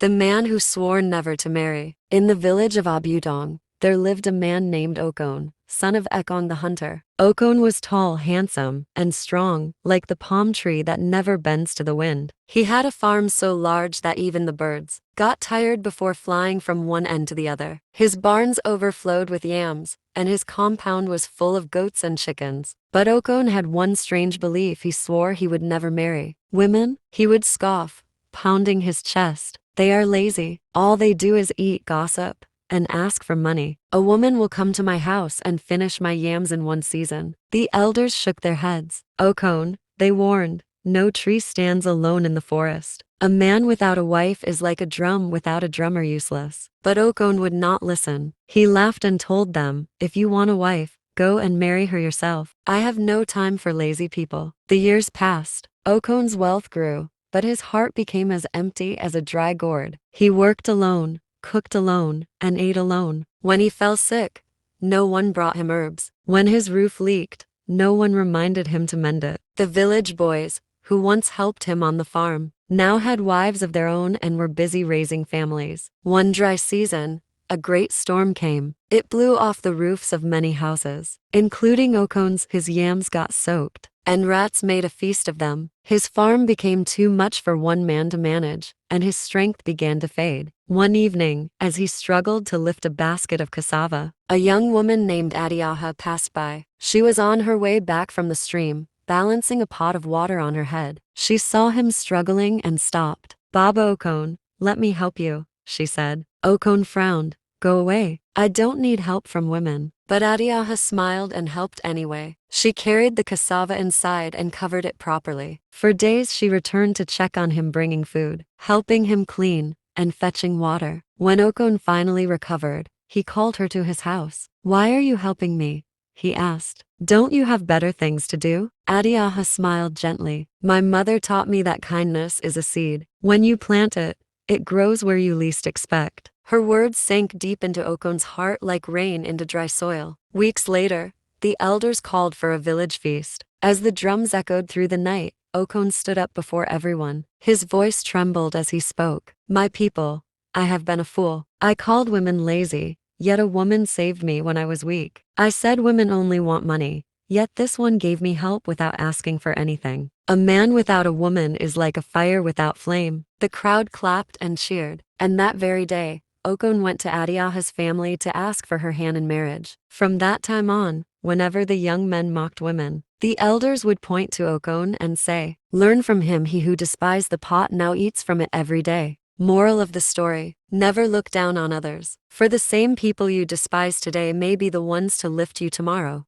The man who swore never to marry. In the village of Abudong, there lived a man named Okon, son of Ekong the hunter. Okon was tall, handsome, and strong, like the palm tree that never bends to the wind. He had a farm so large that even the birds got tired before flying from one end to the other. His barns overflowed with yams, and his compound was full of goats and chickens. But Okon had one strange belief: he swore he would never marry women. He would scoff, pounding his chest. They are lazy. All they do is eat, gossip, and ask for money. A woman will come to my house and finish my yams in one season. The elders shook their heads. Okon, they warned, no tree stands alone in the forest. A man without a wife is like a drum without a drummer, useless. But Okon would not listen. He laughed and told them, if you want a wife, go and marry her yourself. I have no time for lazy people. The years passed. Okon's wealth grew, but his heart became as empty as a dry gourd. He worked alone, cooked alone, and ate alone. When he fell sick, no one brought him herbs. When his roof leaked, no one reminded him to mend it. The village boys, who once helped him on the farm, now had wives of their own and were busy raising families. One dry season, a great storm came. It blew off the roofs of many houses, including Okon's. His yams got soaked, and rats made a feast of them. His farm became too much for one man to manage, and his strength began to fade. One evening, as he struggled to lift a basket of cassava, a young woman named Adiaha passed by. She was on her way back from the stream, balancing a pot of water on her head. She saw him struggling and stopped. Baba Okon, let me help you, she said. Okon frowned. Go away. I don't need help from women. But Adiaha smiled and helped anyway. She carried the cassava inside and covered it properly. For days she returned to check on him, bringing food, helping him clean, and fetching water. When Okon finally recovered, he called her to his house. Why are you helping me? He asked. Don't you have better things to do? Adiaha smiled gently. My mother taught me that kindness is a seed. When you plant it, it grows where you least expect. Her words sank deep into Okon's heart like rain into dry soil. Weeks later, the elders called for a village feast. As the drums echoed through the night, Okon stood up before everyone. His voice trembled as he spoke. My people, I have been a fool. I called women lazy, yet a woman saved me when I was weak. I said women only want money, yet this one gave me help without asking for anything. A man without a woman is like a fire without flame. The crowd clapped and cheered, and that very day, Okon went to Adiaha's family to ask for her hand in marriage. From that time on, whenever the young men mocked women, the elders would point to Okon and say, learn from him. He who despised the pot now eats from it every day. Moral of the story, never look down on others, for the same people you despise today may be the ones to lift you tomorrow.